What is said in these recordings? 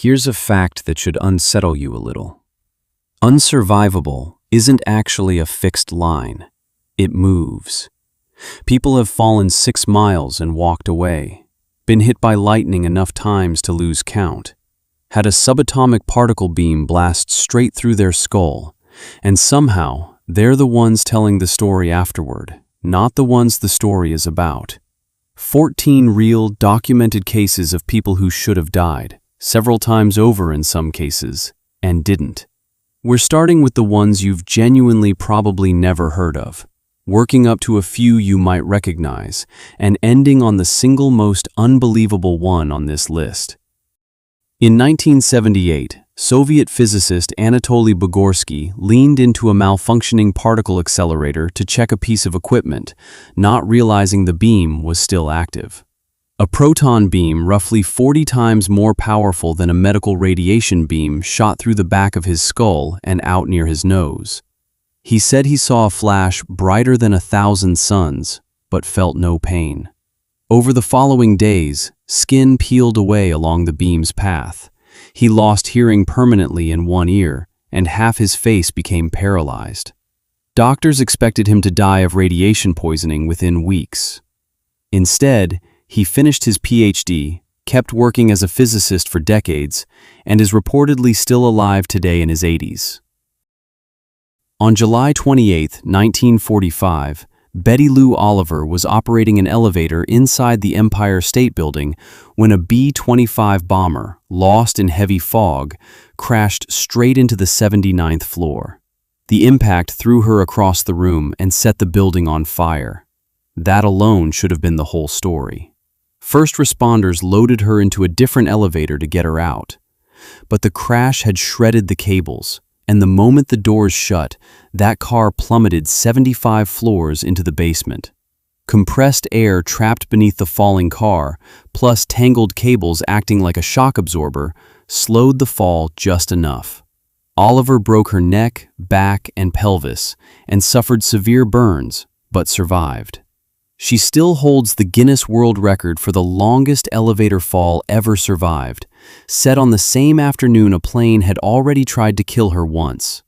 Here's a fact that should unsettle you a little. Unsurvivable isn't actually a fixed line. It moves. People have fallen 6 miles and walked away, been hit by lightning enough times to lose count, had a subatomic particle beam blast straight through their skull, and somehow they're the ones telling the story afterward, not the ones the story is about. 14 real, documented cases of people who should have died, several times over in some cases, and didn't. We're starting with the ones you've genuinely probably never heard of, working up to a few you might recognize, and ending on the single most unbelievable one on this list. In 1978, Soviet physicist Anatoly Bugorsky leaned into a malfunctioning particle accelerator to check a piece of equipment, not realizing the beam was still active. A proton beam roughly 40 times more powerful than a medical radiation beam shot through the back of his skull and out near his nose. He said he saw a flash brighter than 1,000 suns, but felt no pain. Over the following days, skin peeled away along the beam's path. He lost hearing permanently in one ear, and half his face became paralyzed. Doctors expected him to die of radiation poisoning within weeks. Instead, he finished his PhD, kept working as a physicist for decades, and is reportedly still alive today in his 80s. On July 28, 1945, Betty Lou Oliver was operating an elevator inside the Empire State Building when a B-25 bomber, lost in heavy fog, crashed straight into the 79th floor. The impact threw her across the room and set the building on fire. That alone should have been the whole story. First responders loaded her into a different elevator to get her out. But the crash had shredded the cables, and the moment the doors shut, that car plummeted 75 floors into the basement. Compressed air trapped beneath the falling car, plus tangled cables acting like a shock absorber, slowed the fall just enough. Oliver broke her neck, back, and pelvis, and suffered severe burns, but survived. She still holds the Guinness World Record for the longest elevator fall ever survived, set on the same afternoon a plane had already tried to kill her once.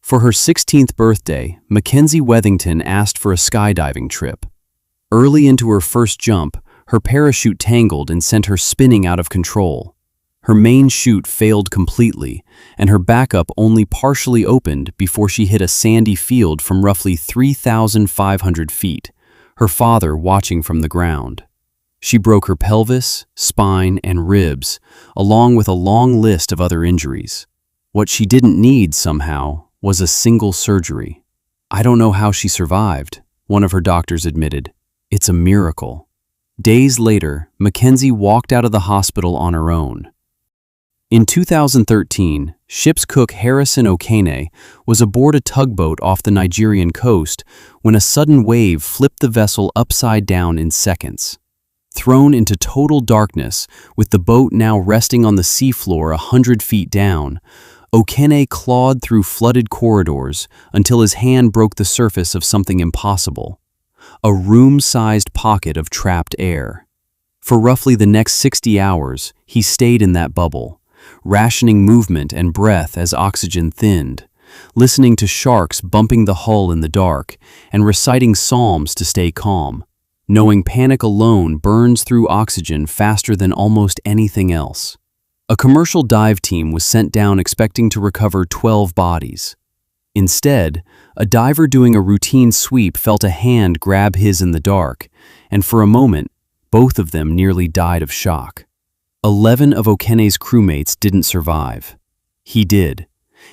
For her 16th birthday, Mackenzie Wethington asked for a skydiving trip. Early into her first jump, her parachute tangled and sent her spinning out of control. Her main chute failed completely, and her backup only partially opened before she hit a sandy field from roughly 3,500 feet, her father watching from the ground. She broke her pelvis, spine, and ribs, along with a long list of other injuries. What she didn't need, somehow, was a single surgery. "I don't know how she survived," one of her doctors admitted. "It's a miracle." Days later, Mackenzie walked out of the hospital on her own. In 2013, ship's cook Harrison Okene was aboard a tugboat off the Nigerian coast when a sudden wave flipped the vessel upside down in seconds. Thrown into total darkness, with the boat now resting on the seafloor 100 feet down, Okene clawed through flooded corridors until his hand broke the surface of something impossible, a room-sized pocket of trapped air. For roughly the next 60 hours, he stayed in that bubble, rationing movement and breath as oxygen thinned, listening to sharks bumping the hull in the dark, and reciting psalms to stay calm, knowing panic alone burns through oxygen faster than almost anything else. A commercial dive team was sent down expecting to recover 12 bodies. Instead, a diver doing a routine sweep felt a hand grab his in the dark, and for a moment, both of them nearly died of shock. 11 of Okene's crewmates didn't survive. He did,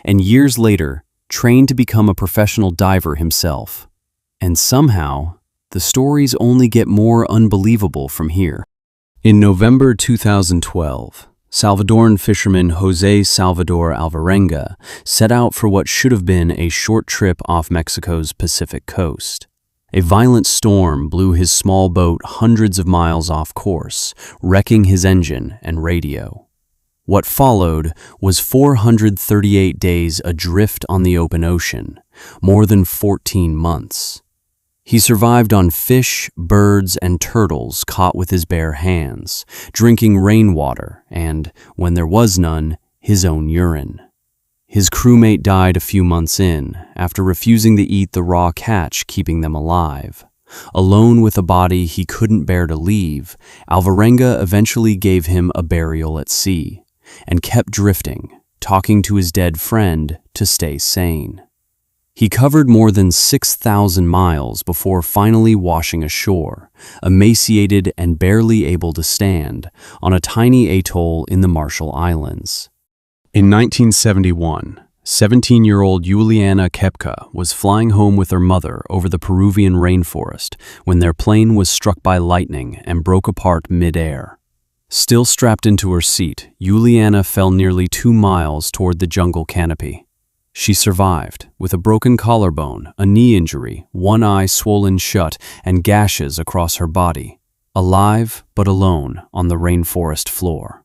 and years later, trained to become a professional diver himself. And somehow, the stories only get more unbelievable from here. In November 2012, Salvadoran fisherman José Salvador Alvarenga set out for what should have been a short trip off Mexico's Pacific coast. A violent storm blew his small boat hundreds of miles off course, wrecking his engine and radio. What followed was 438 days adrift on the open ocean, more than 14 months. He survived on fish, birds, and turtles caught with his bare hands, drinking rainwater and, when there was none, his own urine. His crewmate died a few months in, after refusing to eat the raw catch keeping them alive. Alone with a body he couldn't bear to leave, Alvarenga eventually gave him a burial at sea, and kept drifting, talking to his dead friend to stay sane. He covered more than 6,000 miles before finally washing ashore, emaciated and barely able to stand, on a tiny atoll in the Marshall Islands. In 1971, 17-year-old Juliana Kepka was flying home with her mother over the Peruvian rainforest when their plane was struck by lightning and broke apart mid-air. Still strapped into her seat, Juliana fell nearly 2 miles toward the jungle canopy. She survived, with a broken collarbone, a knee injury, one eye swollen shut, and gashes across her body. Alive but alone on the rainforest floor.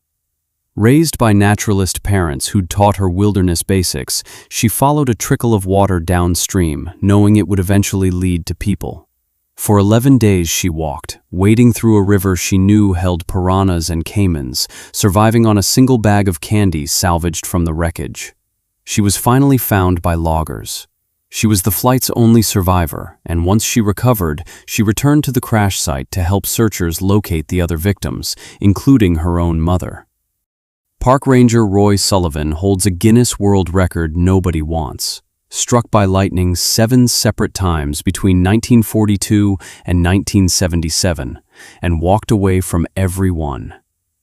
Raised by naturalist parents who'd taught her wilderness basics, she followed a trickle of water downstream, knowing it would eventually lead to people. For 11 days she walked, wading through a river she knew held piranhas and caimans, surviving on a single bag of candy salvaged from the wreckage. She was finally found by loggers. She was the flight's only survivor, and once she recovered, she returned to the crash site to help searchers locate the other victims, including her own mother. Park Ranger Roy Sullivan holds a Guinness World Record nobody wants. Struck by lightning 7 separate times between 1942 and 1977, and walked away from every one.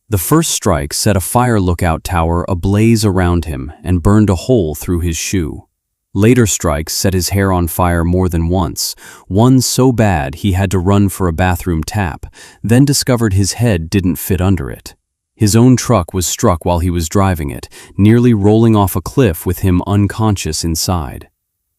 The first strike set a fire lookout tower ablaze around him and burned a hole through his shoe. Later strikes set his hair on fire more than once, one so bad he had to run for a bathroom tap, then discovered his head didn't fit under it. His own truck was struck while he was driving it, nearly rolling off a cliff with him unconscious inside.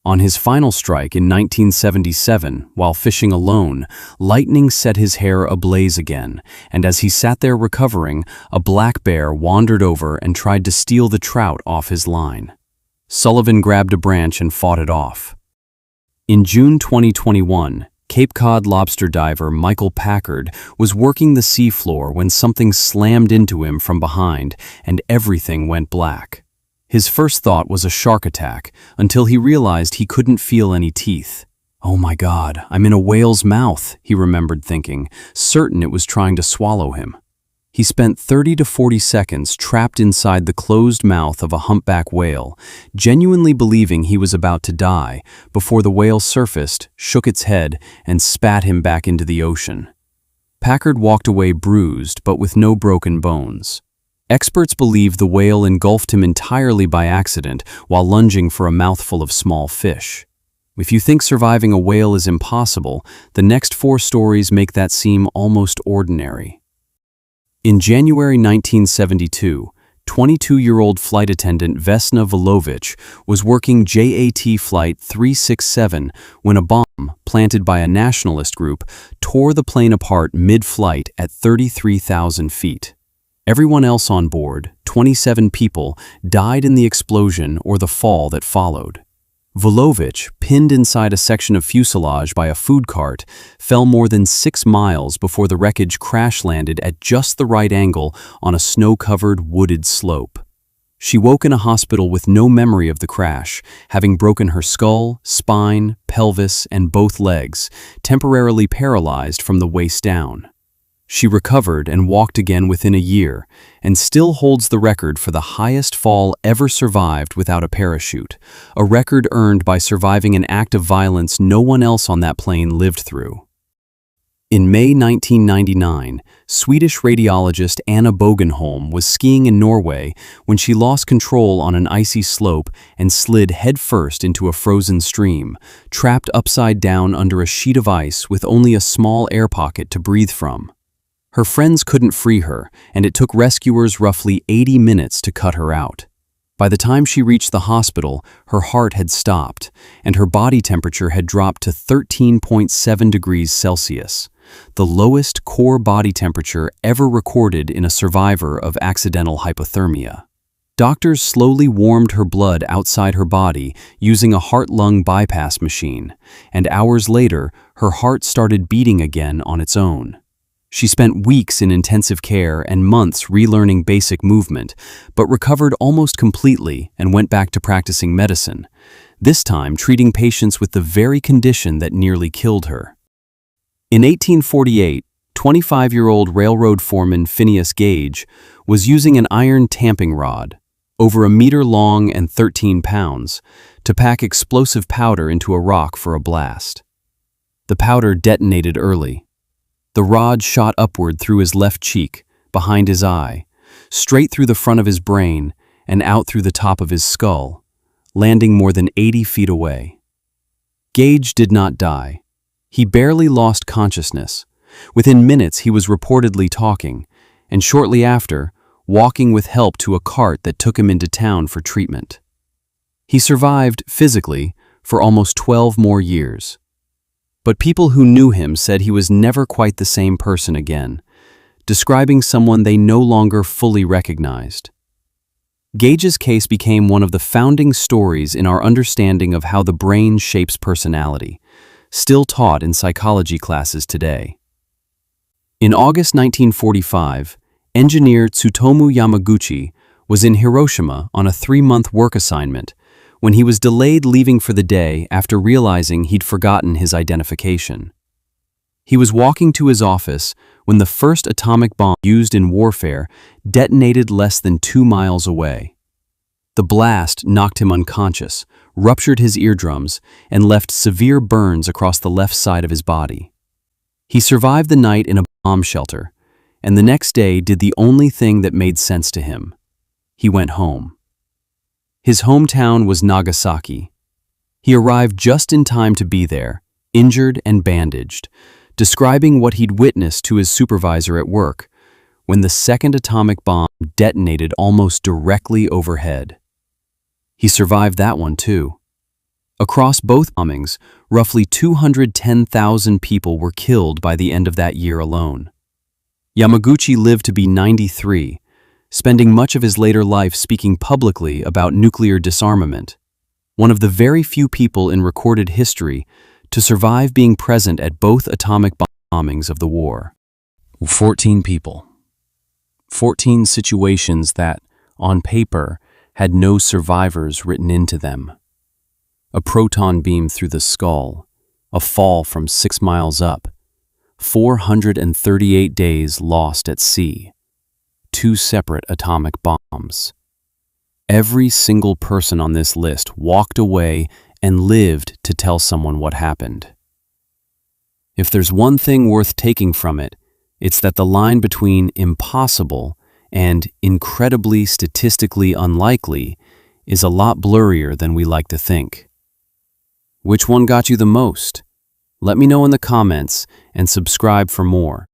On his final strike in 1977, while fishing alone, lightning set his hair ablaze again, and as he sat there recovering, a black bear wandered over and tried to steal the trout off his line. Sullivan grabbed a branch and fought it off. In June 2021, Cape Cod lobster diver Michael Packard was working the seafloor when something slammed into him from behind and everything went black. His first thought was a shark attack, until he realized he couldn't feel any teeth. "Oh my God, I'm in a whale's mouth," he remembered thinking, certain it was trying to swallow him. He spent 30 to 40 seconds trapped inside the closed mouth of a humpback whale, genuinely believing he was about to die, before the whale surfaced, shook its head, and spat him back into the ocean. Packard walked away bruised, but with no broken bones. Experts believe the whale engulfed him entirely by accident while lunging for a mouthful of small fish. If you think surviving a whale is impossible, the next 4 stories make that seem almost ordinary. In January 1972, 22-year-old flight attendant Vesna Vulovic was working JAT Flight 367 when a bomb, planted by a nationalist group, tore the plane apart mid-flight at 33,000 feet. Everyone else on board, 27 people, died in the explosion or the fall that followed. Vulovic, pinned inside a section of fuselage by a food cart, fell more than 6 miles before the wreckage crash-landed at just the right angle on a snow-covered wooded slope. She woke in a hospital with no memory of the crash, having broken her skull, spine, pelvis, and both legs, temporarily paralyzed from the waist down. She recovered and walked again within a year, and still holds the record for the highest fall ever survived without a parachute, a record earned by surviving an act of violence no one else on that plane lived through. In May 1999, Swedish radiologist Anna Bogenholm was skiing in Norway when she lost control on an icy slope and slid headfirst into a frozen stream, trapped upside down under a sheet of ice with only a small air pocket to breathe from. Her friends couldn't free her, and it took rescuers roughly 80 minutes to cut her out. By the time she reached the hospital, her heart had stopped, and her body temperature had dropped to 13.7 degrees Celsius, the lowest core body temperature ever recorded in a survivor of accidental hypothermia. Doctors slowly warmed her blood outside her body using a heart-lung bypass machine, and hours later, her heart started beating again on its own. She spent weeks in intensive care and months relearning basic movement, but recovered almost completely and went back to practicing medicine, this time treating patients with the very condition that nearly killed her. In 1848, 25-year-old railroad foreman Phineas Gage was using an iron tamping rod, over a meter long and 13 pounds, to pack explosive powder into a rock for a blast. The powder detonated early. The rod shot upward through his left cheek, behind his eye, straight through the front of his brain, and out through the top of his skull, landing more than 80 feet away. Gage did not die. He barely lost consciousness. Within minutes he was reportedly talking, and shortly after, walking with help to a cart that took him into town for treatment. He survived, physically, for almost 12 more years. But people who knew him said he was never quite the same person again, describing someone they no longer fully recognized. Gage's case became one of the founding stories in our understanding of how the brain shapes personality, still taught in psychology classes today. In August 1945, engineer Tsutomu Yamaguchi was in Hiroshima on a 3-month work assignment when he was delayed leaving for the day after realizing he'd forgotten his identification. He was walking to his office when the first atomic bomb used in warfare detonated less than 2 miles away. The blast knocked him unconscious, ruptured his eardrums, and left severe burns across the left side of his body. He survived the night in a bomb shelter, and the next day did the only thing that made sense to him. He went home. His hometown was Nagasaki. He arrived just in time to be there, injured and bandaged, describing what he'd witnessed to his supervisor at work when the second atomic bomb detonated almost directly overhead. He survived that one too. Across both bombings, roughly 210,000 people were killed by the end of that year alone. Yamaguchi lived to be 93, spending much of his later life speaking publicly about nuclear disarmament, one of the very few people in recorded history to survive being present at both atomic bombings of the war. 14 people. 14 situations that, on paper, had no survivors written into them. A proton beam through the skull, a fall from 6 miles up, 438 days lost at sea, 2 separate atomic bombs. Every single person on this list walked away and lived to tell someone what happened. If there's one thing worth taking from it, it's that the line between impossible and incredibly statistically unlikely is a lot blurrier than we like to think. Which one got you the most? Let me know in the comments and subscribe for more.